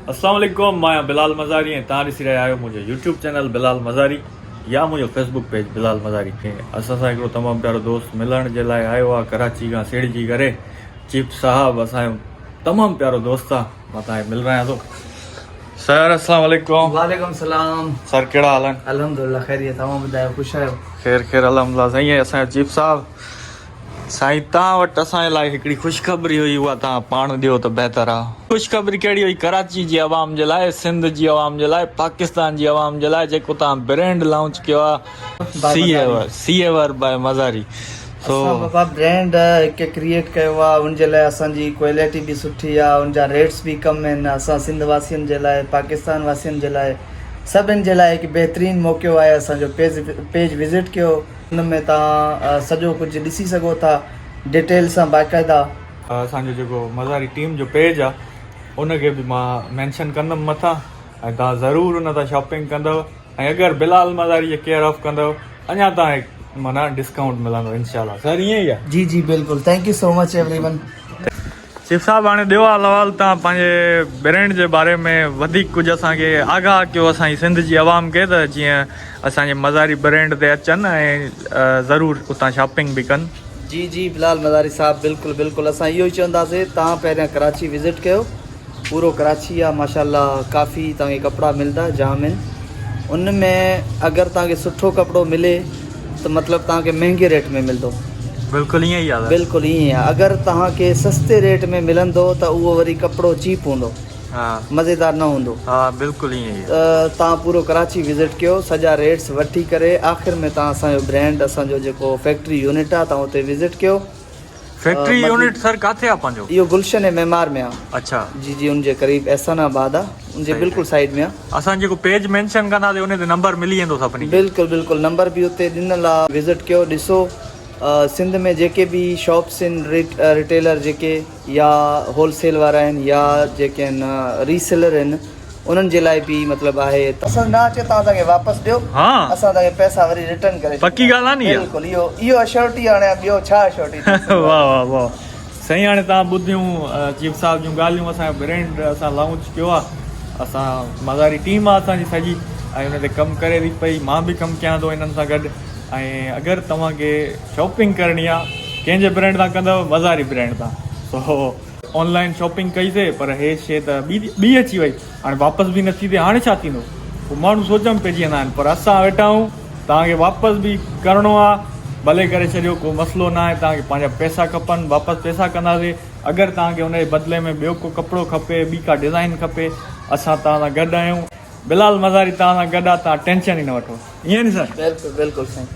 अस्सलाम वालेकुम, मैं बिलाल मज़ारी ऐं तव्हां ॾिसी रहिया आहियो मुंहिंजो यूट्यूब चैनल बिलाल मज़ारी या मुंहिंजो फेसबुक पेज बिलाल मज़ारी। असां सां हिकिड़ो तमामु प्यारो दोस्त मिलण जे लाइ आयो आहे कराची खां सिड़जी करे। चीफ साहब असांजो तमामु प्यारो दोस्त आहे, मां तव्हांखे मिल रहियां थो। सर अस्सलाम वालेकुम। वालेकुम सलाम। सर कहिड़ा हाल आहिनि? अल्हम्दुलिल्लाह खैरियत, तव्हां ॿुधायो ख़ुशि आहियो? ख़ैर अल्हम्दुलिल्लाह। साईं असांजो चीफ साहब, साईं तव्हां वटि असांजे लाइ हिकिड़ी ख़ुशख़बरी हुई, उहा तव्हां पाण ॾियो त बहितर आहे। ख़ुशख़बरी कहिड़ी हुई? कराची जी आवाम जे लाइ, सिंध जी आवाम जे लाइ, पाकिस्तान जी आवाम जे लाइ जेको तव्हां ब्रांड लॉन्च कयो आहे सीएवर बाय मज़ारी। असां बाबा ब्रांड हिकु क्रिएट कयो आहे, उनजे लाइ असांजी क्वालिटी बि सुठी आहे, उनजा रेट्स बि कम आहिनि। असां सिंध वासियुनि जे लाइ, पाकिस्तान वासियुनि जे लाइ, सभिनि जे लाइ हिकु बहितरीनु मौक़ो आहे। असांजो पेज विज़िट कयो, हुन में तव्हां सॼो कुझु ॾिसी सघो था डिटेल सां बाक़ाइदा। असांजो जेको मज़ारी टीम जो पेज आहे उनखे बि मां मेंशन कंदुमि मथां, ऐं तव्हां ज़रूरु उन तां शॉपिंग कंदव। ऐं अगरि बिलाल मज़ारी जे केयर ऑफ कंदव अञा तव्हांखे माना डिस्काउंट मिलंदो इंशाल्लाह। सर ईअं ई आहे? जी बिल्कुलु, thank you so much everyone. Chief साहब, हाणे ॾियो आहे लवाल, तव्हां पंहिंजे ब्रांड जे बारे में वधीक कुझु असांखे आगाह कयो असांजी सिंध जी आवाम खे, त जीअं असांजे मज़ारी ब्रांड ते अचनि ऐं ज़रूरु उतां शॉपिंग बि कनि। जी बिलाल मज़ारी साहब, बिल्कुलु असां इहो ई चवंदासीं, तव्हां पहिरियां कराची विज़िट कयो। पूरो कराची आहे माशाल्लाह, काफ़ी तव्हांखे कपिड़ा मिलंदा, जाम आहिनि। उन में अगरि तव्हांखे सुठो कपिड़ो मिले त मतिलबु तव्हांखे महांगे रेट में मिलंदो। बिल्कुलु ईअं ई आहे। बिल्कुलु ईअं आहे। अगरि तव्हांखे सस्ते रेट में मिलंदो त उहो वरी कपिड़ो चीप हूंदो, मज़ेदार न हूंदो। हा बिल्कुलु ईअं ई। तव्हां पूरो कराची विज़िट कयो, सॼा रेट्स वठी करे आख़िर में तव्हां असांजो ब्रांड, असांजो जेको फैक्ट्री यूनिट आहे, तव्हां उते विज़िट कयो। फैक्ट्री यूनिट सर किथे आहे पंहिंजो? इहो गुलशन ए मेमार में आहे। अच्छा जी उनजे क़रीब एहसानाबाद आहे, उनजे बिल्कुलु साइड में आहे। असां जेको पेज मेंशन कंदासीं उन ते नंबर मिली वेंदो सभिनी? बिल्कुलु नंबर बि उते ॾिनल आहे, विज़िट कयो, ॾिसो। सिंध में जेके बि शॉप्स आहिनि, रिटेलर जेके या होलसेल वारा आहिनि या जेके आहिनि रीसेलर आहिनि, उन्हनि जे लाइ बि मतिलबु आहे। पसंदि न अचे तव्हां असांखे वापसि ॾियो, असां तव्हांखे पैसा वरी रिटर्न करे। पक्की ॻाल्हि आहे नी? बिल्कुलु इहो अश्योरिटी। हाणे ॿियो छा अश्योरिटी? वाह साईं, हाणे तव्हां ॿुधियूं चीफ साहब जूं ॻाल्हियूं। असांजो ब्रांड असां लॉन्च कयो आहे, असां मज़ारी टीम आहे असांजी सॼी, ऐं हुन ते कमु करे थी पई, मां बि कमु कयां थो हिननि सां गॾु। ऐं अगरि तव्हांखे शॉपिंग करणी आहे कंहिंजे ब्रांड तां कंदव? मज़ारी ब्रांड तां। सो ऑनलाइन शॉपिंग कईसीं, पर हे शइ त ॿी अची वई, हाणे वापसि बि नथी थिए। हाणे छा थींदो? पोइ माण्हू सोच में पइजी वेंदा आहिनि, पर असां वेठा आहियूं, तव्हांखे वापसि बि करिणो आहे भले करे छॾियो, को मसइलो न आहे। तव्हांखे पंहिंजा पैसा खपनि, वापसि पैसा कंदासीं। अगरि तव्हांखे हुनजे बदिले में ॿियो को कपिड़ो खपे, ॿी का डिज़ाइन खपे, असां तव्हां सां गॾु आहियूं। बिलाल मज़ारी तव्हां सां गॾु आहे, तव्हां टेंशन ई न वठो। ईअं नी सर? बिल्कुलु साईं।